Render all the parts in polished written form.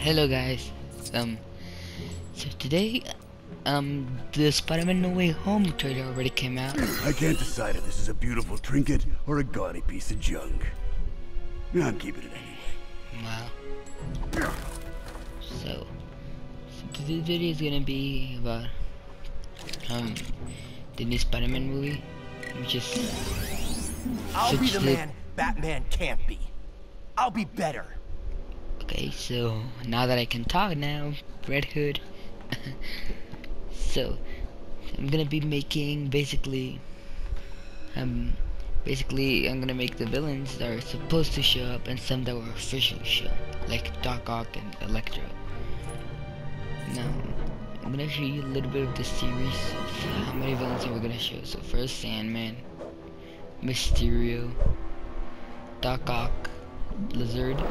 Hello guys. So today, the Spider-Man No Way Home trailer already came out. I can't decide if this is a beautiful trinket or a gaudy piece of junk. I'm keeping it anyway. Wow. So today's video is gonna be about the new Spider-Man movie, which is I'll be the man Batman can't be. I'll be better. okay. So now that I can talk now, Red Hood. So I'm gonna be making basically I'm gonna make the villains that are supposed to show up and some that were officially shown, like Doc Ock and Electro. Now I'm gonna show you a little bit of the series of how many villains are we gonna show. So first Sandman, Mysterio, Doc Ock, Lizard,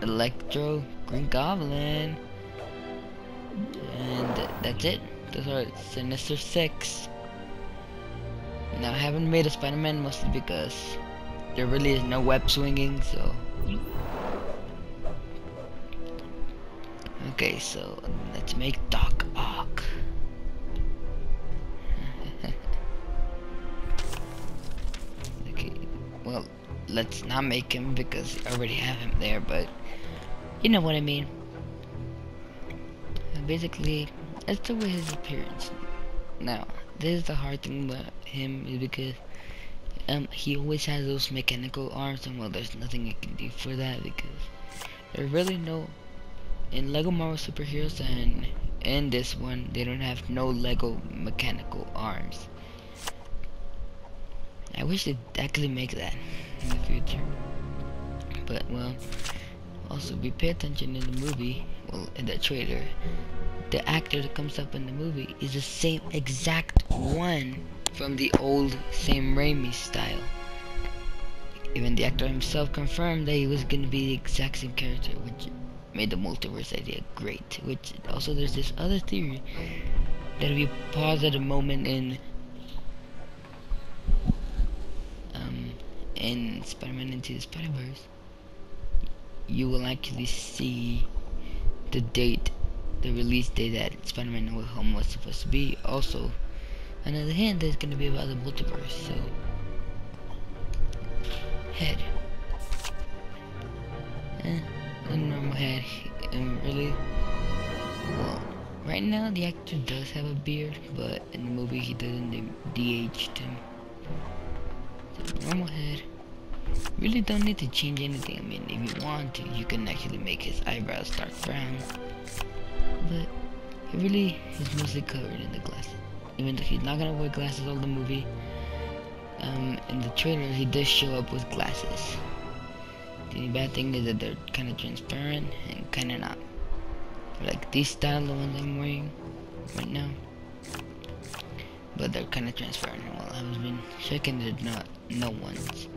Electro, Green Goblin, and that's it. Those are Sinister Six. Now I haven't made a Spider-Man mostly because there really is no web swinging, so okay, so let's make Doc Ock. Okay, well, let's not make him because I already have him there, but you know what I mean. Basically, that's the way his appearance. Now, this is the hard thing about him is because he always has those mechanical arms, and well, there's nothing you can do for that because there's really no in Lego Marvel superheroes, and in this one they don't have no Lego mechanical arms. I wish they'd actually make that in the future, but well, also we pay attention in the movie, well, in the trailer, the actor that comes up in the movie is the same exact one from the old Sam Raimi style. Even the actor himself confirmed that he was gonna be the exact same character, which made the multiverse idea great. Which also there's this other theory that if you pause at a moment in Spider-Man Into the Spider-Verse, you will actually see the date, the release date that Spider-Man No Way Home was supposed to be. Also, another hint that's gonna be about the multiverse. So, head, a normal head, really. Well, right now the actor does have a beard, but in the movie he doesn't. They de-aged him. So, normal head. Really don't need to change anything. I mean, if you want to, you can actually make his eyebrows dark brown. But he really is mostly covered in the glasses. Even though he's not gonna wear glasses all the movie, in the trailer he does show up with glasses. The only bad thing is that they're kind of transparent and kind of not. Like these style, the ones I'm wearing right now, but they're kind of transparent. Well, I've been checking, there's no ones.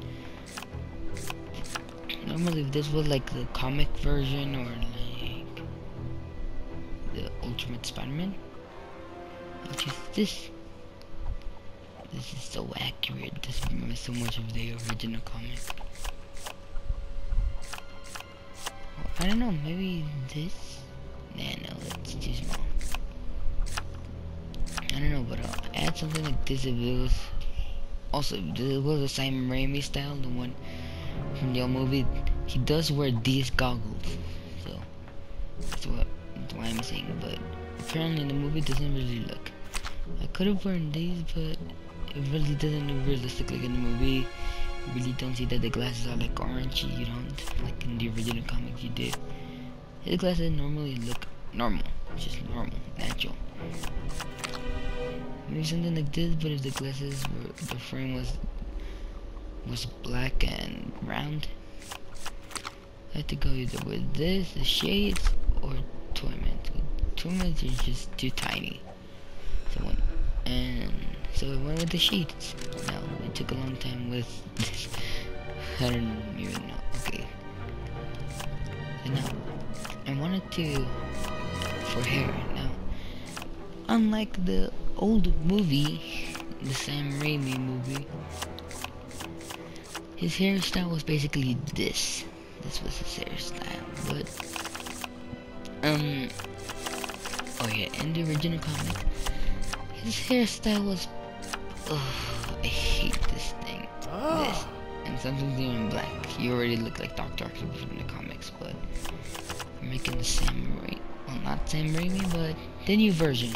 Normally if this was like the comic version or like the Ultimate Spider-Man, which is this is so accurate. This reminds so much of the original comic. Well, I don't know, maybe this? Nah, no, it's too small. I don't know, but I'll add something like this if it was also, if it was the Sam Raimi style, the one from the old movie. He does wear these goggles, so that's why I'm saying. But apparently in the movie it doesn't really look. I could have worn these, but it really doesn't look realistic like in the movie. You really don't see that the glasses are like orangey. You don't, like in the original comics you did. His glasses normally look normal, just normal, natural. Maybe something like this, but if the glasses were, the frame was black and round, I have to go either with this, the shades, or Torment. Torment is just too tiny. So I went with the shades. Now it took a long time with this. I don't even know. Okay. And now I wanted to for hair. Now, unlike the old movie, the Sam Raimi movie, his hairstyle was basically this. This was his hairstyle, but oh yeah, in the original comic, his hairstyle was, I hate this thing. This, and sometimes even black. He already looked like Dr. Octopus from the comics, but we're making the Sam Raimi, well, not Sam Raimi, but the new version.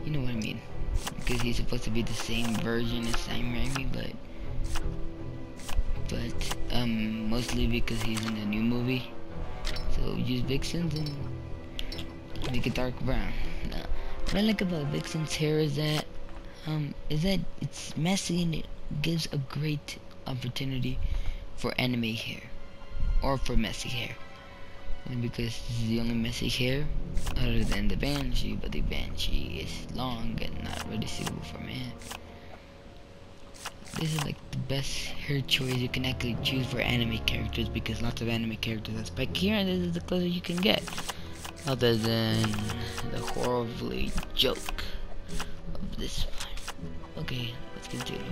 You know what I mean? Because he's supposed to be the same version as Sam Raimi, but mostly because he's in the new movie. So use Vixen's and make it dark brown. Now, what I like about Vixen's hair is that it's messy and it gives a great opportunity for anime hair or for messy hair. And because this is the only messy hair other than the Banshee, but the Banshee is long and not really suitable for man. This is like the best hair choice you can actually choose for anime characters, because lots of anime characters have spiky hair and this is the closest you can get. Other than the horribly joke of this one. Okay, let's continue.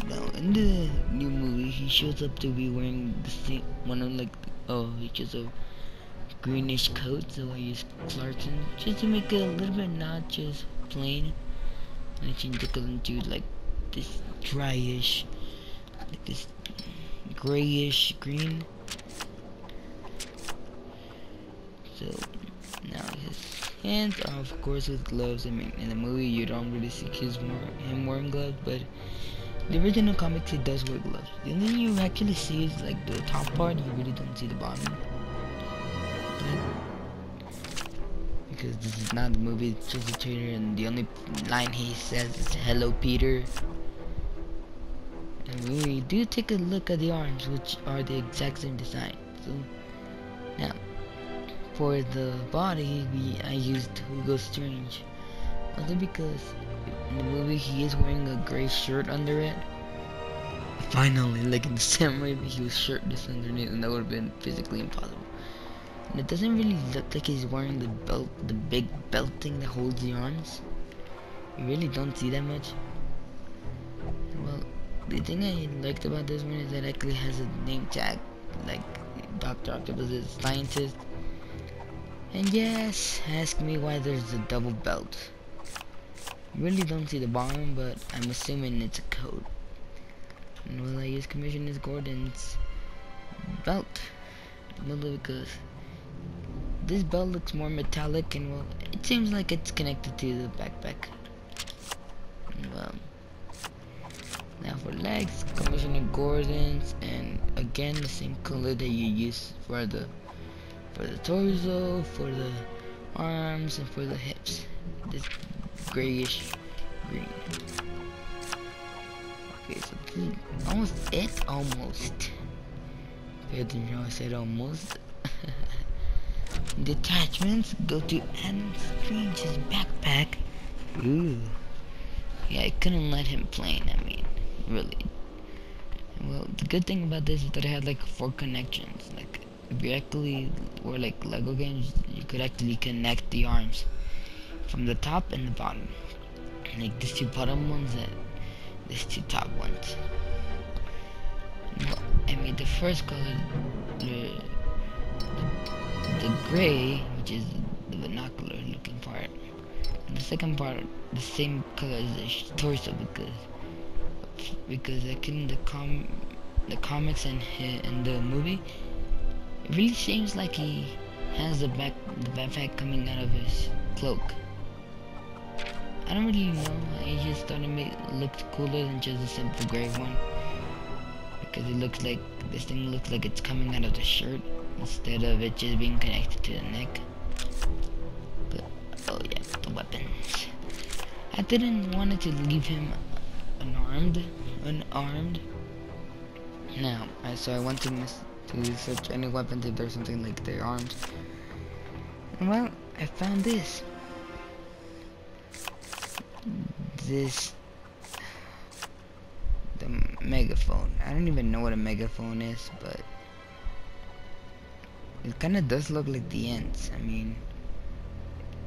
Now in the new movie, he shows up to be wearing the same one of he chose a greenish coat, so I use Clarkson just to make it a little bit not just plain. And I changed the color into like this dryish, like this grayish green. So now his hands are of course with gloves. I mean, in the movie you don't really see him wearing gloves, but the original comics he does wear gloves. The only thing you actually see is like the top part. You really don't see the bottom. Because this is not the movie, it's just a trailer, and the only line he says is "Hello, Peter." And we do take a look at the arms, which are the exact same design. So now, for the body, I used Hugo Strange, only because in the movie he is wearing a gray shirt under it. Finally, like in the same way, he was shirtless underneath, and that would have been physically impossible. And it doesn't really look like he's wearing the belt, the big belt thing that holds the arms. You really don't see that much. Well, the thing I liked about this one is that it actually has a name tag, like Dr. Octopus is a scientist. And yes, ask me why there's a double belt. You really don't see the bottom, but I'm assuming it's a code. And well, I use Commissioner Gordon's belt, mainly because this belt looks more metallic, and well, it seems like it's connected to the backpack. Well, now for legs, Commissioner Gordon's, and again the same color that you use for the torso, for the arms, and for the hips. This grayish green. Okay, so this is almost it. Almost. Pay attention how I said almost. Detachments go to Adam Strange's backpack. Ooh. Yeah, I couldn't let him play. I mean, really. Well, the good thing about this is that it had like 4 connections. Like, if you actually were like Lego games, you could actually connect the arms from the top and the bottom. Like these 2 bottom ones and these 2 top ones. Well, I made the first color the gray, which is the binocular looking part, and the second part the same color as the torso, because like in the comics and in the movie, it really seems like he has the backpack coming out of his cloak. I don't really know. I just thought it looked cooler than just a simple gray one, because it looks like this thing looks like it's coming out of the shirt instead of it just being connected to the neck. But oh yeah, the weapons. I didn't want it to leave him unarmed. Now, so I went to search any weapons if there's something like their arms. And well, I found this. The megaphone. I don't even know what a megaphone is, but it kind of does look like the ends. I mean,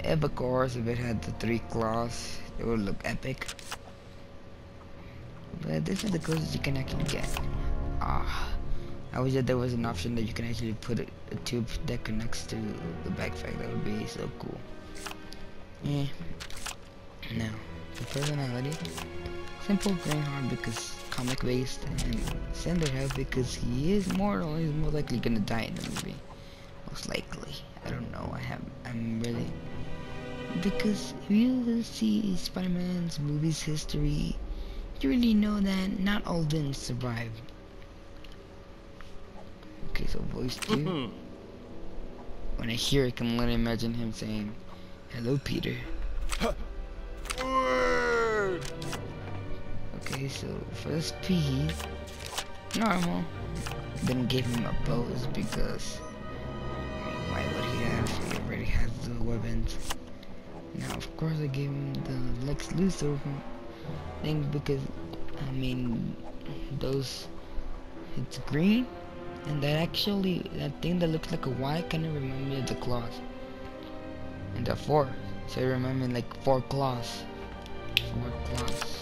of course, if it had the 3 claws, it would look epic. But this is the closest you can actually get. I wish that there was an option that you can actually put a tube that connects to the backpack. That would be so cool. Yeah. Now, the personality. Simple, Greenhorn because comic based, and Cinderhead because he is mortal. He's more likely gonna die in the movie. Most likely. I don't know. I'm really, because if you see Spider-Man's movies history, you really know that not all villains survive. Okay, so voice 2. When I hear it, I can literally imagine him saying, "Hello, Peter." Okay, so first P, normal. Then give him a pose because, I mean, why would he have? He already has the weapons. Now, of course, I gave him the Lex Luthor thing because, I mean, those, it's green, and that actually, that thing that looks like a Y kind of reminds me of the claws. And the 4, so I remember like 4 claws. 4 claws.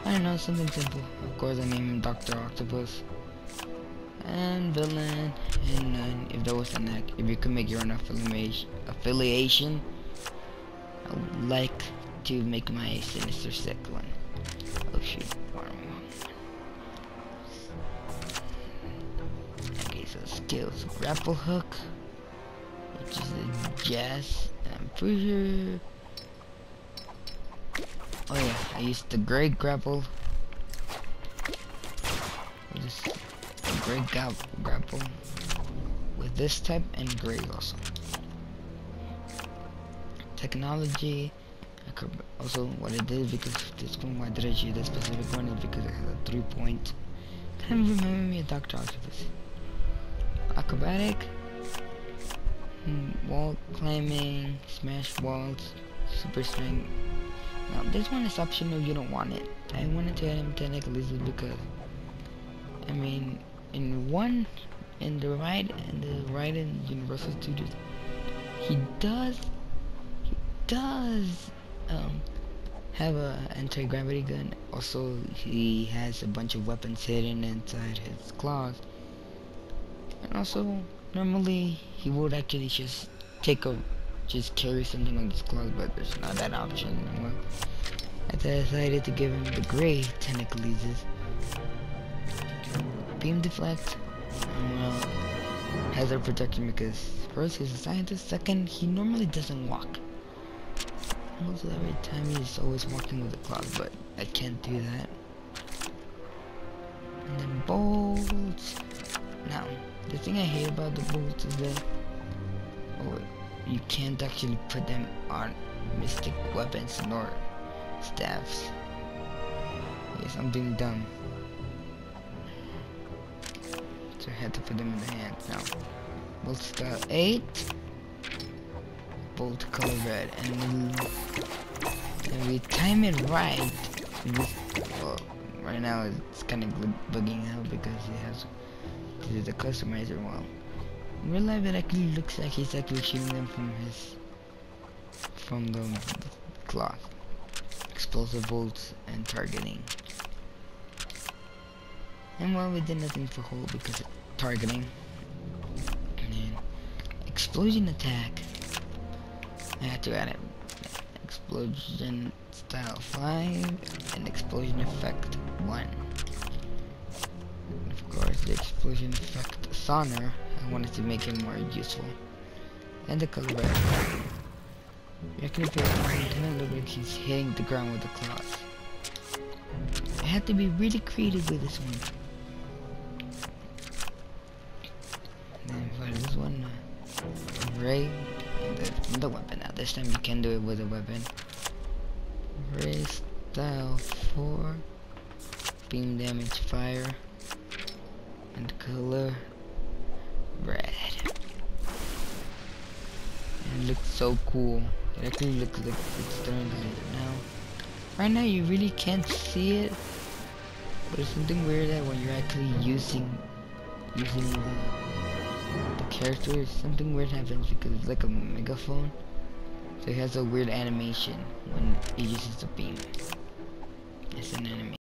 I don't know, something simple. Of course, I named him Dr. Octopus. And villain, and if there was an act, if you could make your own affiliation, I would like to make my Sinister Six one. Oh shoot, okay, so skills, grapple hook, which is a jazz. I'm pretty sure. Oh yeah, I used the gray grapple. Just a gray grapple with this type and gray also. Technology. Also, what I did because this one, why did I choose this specific one is because it has a 3-point. Kind of remember me of Dr. Octopus. Acrobatic. Wall climbing, smash walls, super strength. Now this one is optional, you don't want it. I wanted to add him technically because, I mean, in the ride in Universal Studios, he does have a anti-gravity gun. Also, he has a bunch of weapons hidden inside his claws. And also, normally he would actually just carry something on his claws, but there's not that option anymore. I decided to give him the gray tentacles. Beam deflect, and well, hazard protection because first he's a scientist, second he normally doesn't walk. Almost every time he's always walking with a claws, but I can't do that. And then bolts. Now, the thing I hate about the bolts is that you can't actually put them on mystic weapons nor staffs. Yeah, something dumb. So I had to put them in the hands. Now, bolt style 8, bolt color red, and we time it right. Well, right now it's kind of bugging out because it has to do the customizer well. In real life, it actually looks like he's actually shooting them from the cloth. Explosive bolts and targeting. And well, we did nothing for hold because of targeting. And then explosion attack. I had to add it. Explosion style 5 and explosion effect 1. And of course, the explosion effect sonar. I wanted to make it more useful. And the color red. You can feel it kind of look like he's hitting the ground with the claws. I had to be really creative with this one. And then for this one, Ray, and the weapon. Now this time you can do it with a weapon. Ray style 4, beam damage fire, and color red. And it looks so cool. It actually looks like it's turned now. Right now you really can't see it, but it's something weird that when you're actually using the character, something weird happens because it's like a megaphone. So it has a weird animation when it uses the beam. It's an enemy.